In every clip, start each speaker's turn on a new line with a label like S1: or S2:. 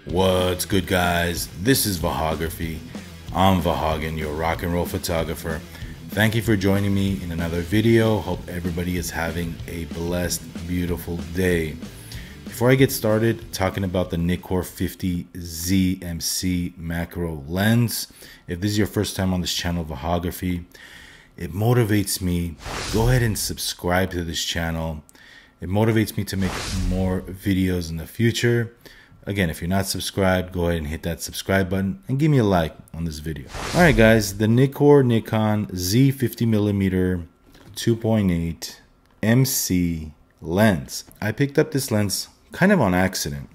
S1: What's good, guys? This is Vahagraphy. I'm Vahagan, your rock and roll photographer. Thank you for joining me in another video. Hope everybody is having a blessed, beautiful day. Before I get started talking about the Nikon Z MC macro lens, if this is your first time on this channel, Vahagraphy, it motivates me. Go ahead and subscribe to this channel. It motivates me to make more videos in the future. Again, if you're not subscribed, go ahead and hit that subscribe button and give me a like on this video. All right, guys, the Nikon Z 50mm 2.8 MC lens. I picked up this lens kind of on accident.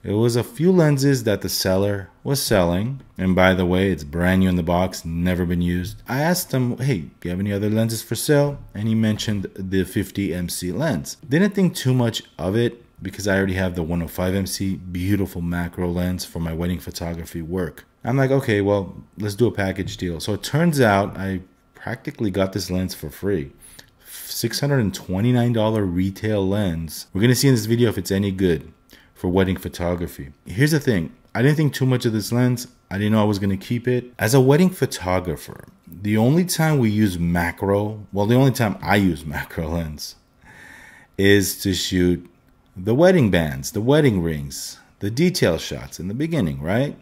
S1: It was a few lenses that the seller was selling. And by the way, it's brand new in the box, never been used. I asked him, hey, do you have any other lenses for sale? And he mentioned the 50 MC lens. Didn't think too much of it because I already have the 105 MC beautiful macro lens for my wedding photography work. I'm like, okay, well, let's do a package deal. So it turns out I practically got this lens for free. $629 retail lens. We're gonna see in this video if it's any good for wedding photography. Here's the thing, I didn't think too much of this lens. I didn't know I was gonna keep it. As a wedding photographer, the only time we use macro, well, the only time I use macro lens is to shoot the wedding bands, the wedding rings, the detail shots in the beginning, right?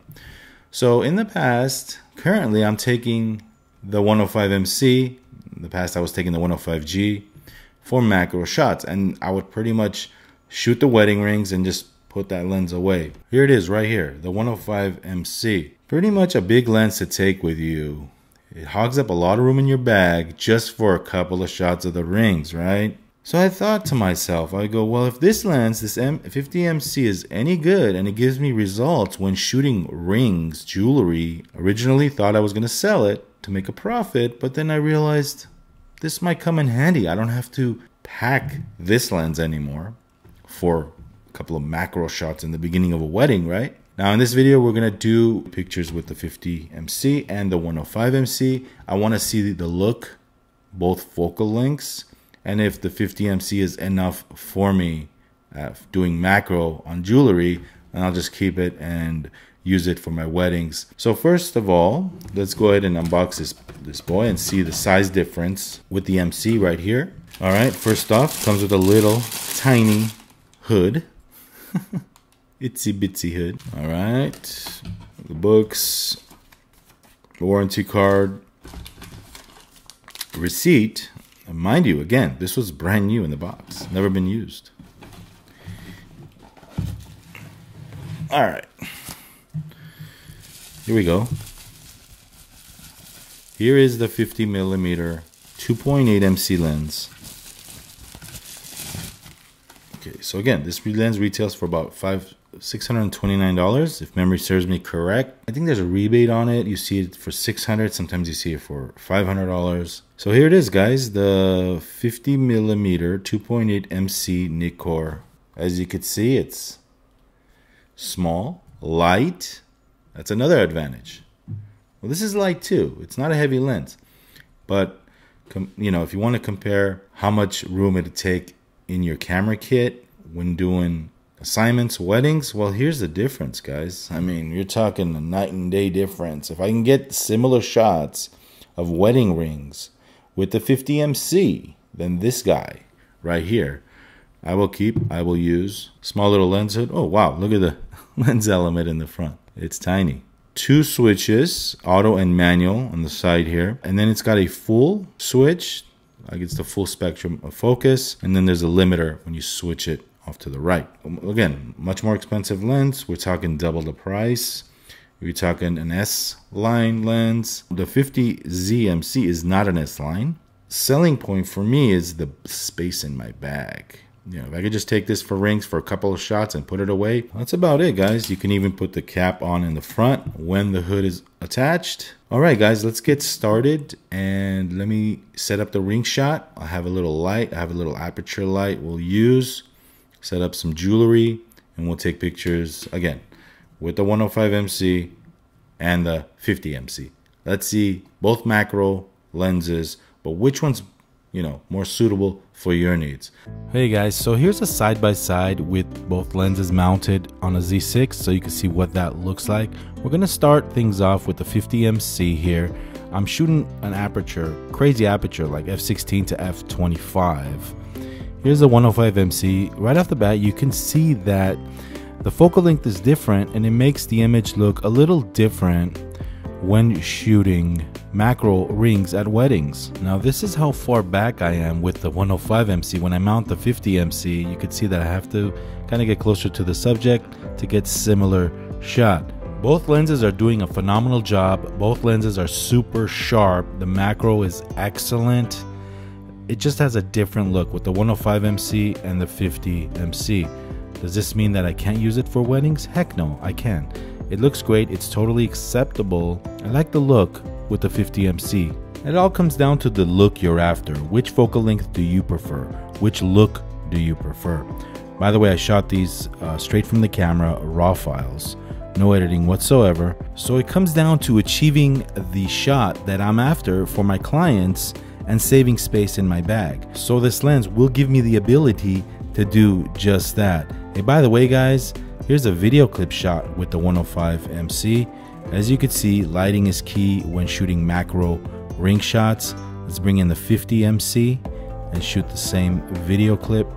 S1: So in the past, currently I'm taking the 105 MC. In the past I was taking the 105G for macro shots, and I would pretty much shoot the wedding rings and just put that lens away. Here it is right here, the 105 MC. Pretty much a big lens to take with you. It hogs up a lot of room in your bag just for a couple of shots of the rings, right? So I thought to myself, I go, well, if this lens, this 50 MC is any good and it gives me results when shooting rings, jewelry, originally thought I was going to sell it to make a profit, but then I realized this might come in handy. I don't have to pack this lens anymore for a couple of macro shots in the beginning of a wedding, right? Now in this video, we're going to do pictures with the 50 MC and the 105 MC. I want to see the look, both focal lengths, and if the 50 MC is enough for me doing macro on jewelry, and I'll just keep it and use it for my weddings. So first of all, let's go ahead and unbox this boy and see the size difference with the MC right here. All right, first off, comes with a little tiny hood. Itsy bitsy hood. All right, the books, the warranty card, receipt. And mind you, again, this was brand new in the box, never been used. All right, here we go. Here is the 50mm 2.8 MC lens. Okay, so again, this lens retails for about $629 if memory serves me correct. I think there's a rebate on it. You see it for $600, sometimes you see it for $500. So here it is, guys, the 50mm 2.8 MC Nikon. As you can see, it's small, light. That's another advantage. Well, this is light too. It's not a heavy lens, but you know, if you want to compare how much room it'd take in your camera kit when doing assignments, weddings, well, here's the difference, guys. I mean, you're talking a night and day difference. If I can get similar shots of wedding rings with the 50 MC than this guy right here, I will use. Small little lens hood. Oh, wow, look at the lens element in the front. It's tiny. 2 switches, auto and manual on the side here. And then it's got a full switch. Like it's the full spectrum of focus. And then there's a limiter when you switch it off to the right. Again, much more expensive lens. We're talking double the price. We're talking an S-line lens. The 50 Z MC is not an S-line. Selling point for me is the space in my bag. You know, if I could just take this for rings for a couple of shots and put it away, that's about it, guys. You can even put the cap on in the front when the hood is attached. All right, guys, let's get started. And let me set up the ring shot. I have a little light. I have a little aperture light we'll use. Set up some jewelry, and we'll take pictures, again, with the 105 MC and the 50 MC. Let's see both macro lenses, but which one's you know, more suitable for your needs. Hey guys, so here's a side-by-side with both lenses mounted on a Z6 so you can see what that looks like. We're gonna start things off with the 50MC here. I'm shooting an aperture, crazy aperture, like f16 to f25. Here's the 105MC. Right off the bat, you can see that the focal length is different and it makes the image look a little different when shooting macro rings at weddings. Now this is how far back I am with the 105MC. When I mount the 50MC, you can see that I have to kind of get closer to the subject to get similar shot. Both lenses are doing a phenomenal job. Both lenses are super sharp. The macro is excellent. It just has a different look with the 105MC and the 50MC. Does this mean that I can't use it for weddings? Heck no, I can. It looks great. It's totally acceptable. I like the look with the 50MC. It all comes down to the look you're after. Which focal length do you prefer? Which look do you prefer? By the way, I shot these straight from the camera, raw files. No editing whatsoever. So it comes down to achieving the shot that I'm after for my clients and saving space in my bag. So this lens will give me the ability to do just that. Hey, by the way guys, here's a video clip shot with the 105MC. As you can see, lighting is key when shooting macro ring shots. Let's bring in the 50MC and shoot the same video clip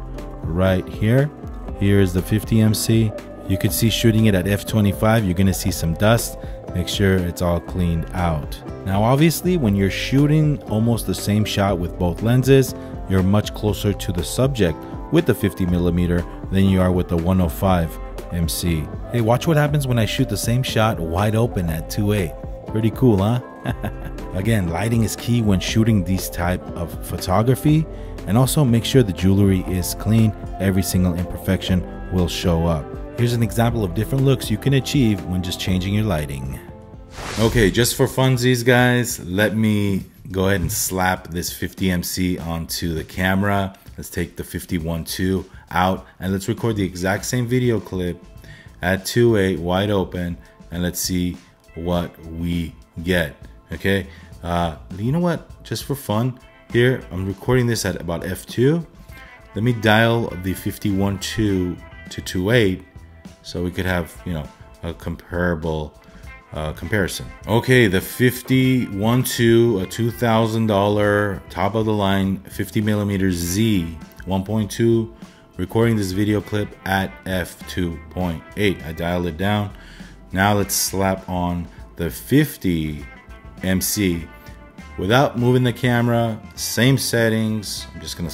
S1: right here. Here's the 50MC. You can see shooting it at f25, you're gonna see some dust. Make sure it's all cleaned out. Now obviously when you're shooting almost the same shot with both lenses, you're much closer to the subject with the 50mm than you are with the 105MC. Hey, watch what happens when I shoot the same shot wide open at 2.8. Pretty cool, huh? Again, lighting is key when shooting these type of photography, and also make sure the jewelry is clean. Every single imperfection will show up. Here's an example of different looks you can achieve when just changing your lighting. Okay, just for funsies guys, let me go ahead and slap this 50MC onto the camera. Let's take the 51.2 out and let's record the exact same video clip at 2.8 wide open, and let's see what we get. Okay, you know what, just for fun here, I'm recording this at about f2. Let me dial the 51.2 to 2.8 so we could have, you know, a comparable comparison. Okay, the 51.2, a $2,000 top of the line 50mm Z 1.2, recording this video clip at f2.8. I dialed it down. Now let's slap on the 50MC without moving the camera, same settings. I'm just gonna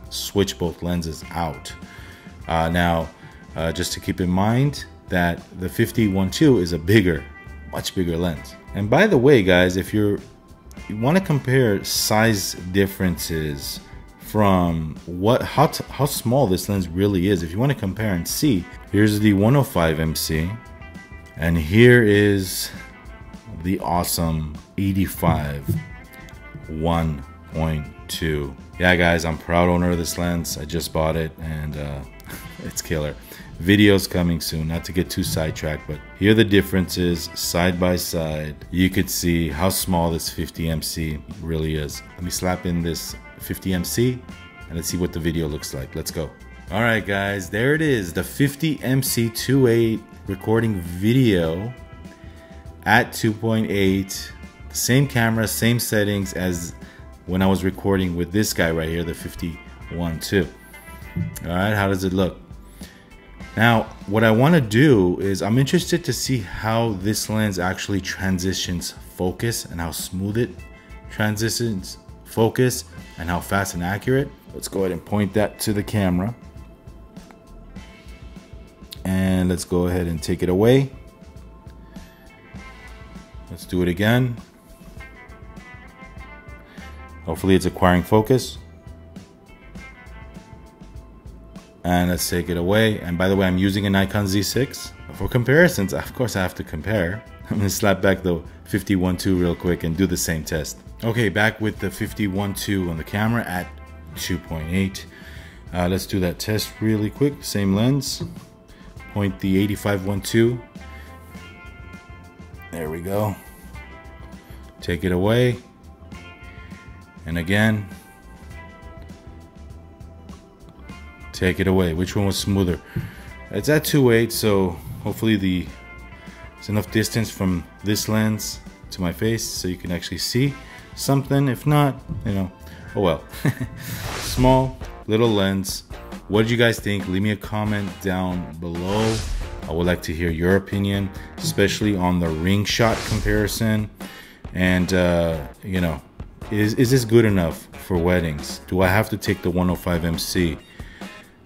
S1: switch both lenses out. Now, just to keep in mind that the 51.2 is a much bigger lens. And by the way, guys, if you want to compare size differences from how small this lens really is, if you want to compare and see, here's the 105MC, and here is the awesome 85 1.2. Yeah, guys, I'm proud owner of this lens. I just bought it, and it's killer. Videos coming soon, not to get too sidetracked, but here are the differences side by side. You could see how small this 50MC really is. Let me slap in this 50MC and let's see what the video looks like. Let's go. All right, guys, there it is, the 50MC 2.8 recording video at 2.8. Same camera, same settings as when I was recording with this guy right here, the 51.2. All right, how does it look? Now, what I want to do is I'm interested to see how this lens actually transitions focus and how smooth it transitions focus and how fast and accurate. Let's go ahead and point that to the camera. And let's go ahead and take it away. Let's do it again. Hopefully it's acquiring focus. And let's take it away. And by the way, I'm using a Nikon Z6. For comparisons, of course I have to compare. I'm gonna slap back the 51.2 real quick and do the same test. Okay, back with the 51.2 on the camera at 2.8. Let's do that test really quick. Same lens. Point the 85-1.2. There we go. Take it away. And again, Take it away. Which one was smoother? It's at 2.8, so hopefully there's enough distance from this lens to my face so you can actually see something. If not, you know, oh well. Small little lens. What did you guys think? Leave me a comment down below. I would like to hear your opinion, especially on the ring shot comparison. And you know, is this good enough for weddings? Do I have to take the 105 MC?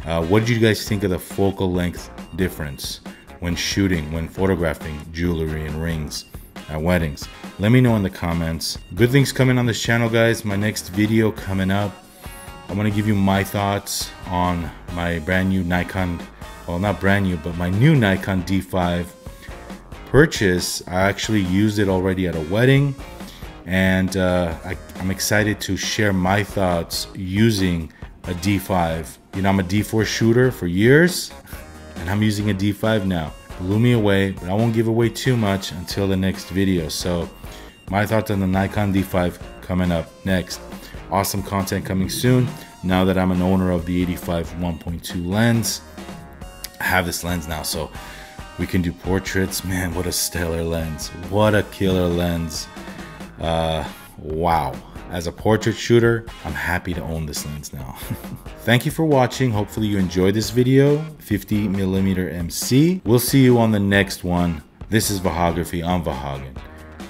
S1: What did you guys think of the focal length difference when shooting, when photographing jewelry and rings at weddings? Let me know in the comments. Good things coming on this channel, guys. My next video coming up, I'm gonna give you my thoughts on my brand new Nikon, well, not brand new, but my new Nikon D5 purchase. I actually used it already at a wedding, and I'm excited to share my thoughts using a D5. You know, I'm a D4 shooter for years, and I'm using a D5 now. Blew me away, but I won't give away too much until the next video. So my thoughts on the Nikon D5 coming up next. Awesome content coming soon. Now that I'm an owner of the 85 1.2 lens, I have this lens now, so we can do portraits. Man, what a stellar lens. What a killer lens. Wow. As a portrait shooter, I'm happy to own this lens now. Thank you for watching. Hopefully you enjoyed this video. 50mm MC. We'll see you on the next one. This is Vahagraphy. I'm Vahagan,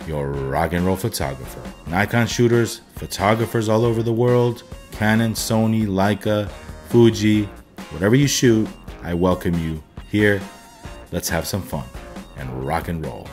S1: your rock and roll photographer. Nikon shooters, photographers all over the world, Canon, Sony, Leica, Fuji, whatever you shoot, I welcome you here. Let's have some fun and rock and roll.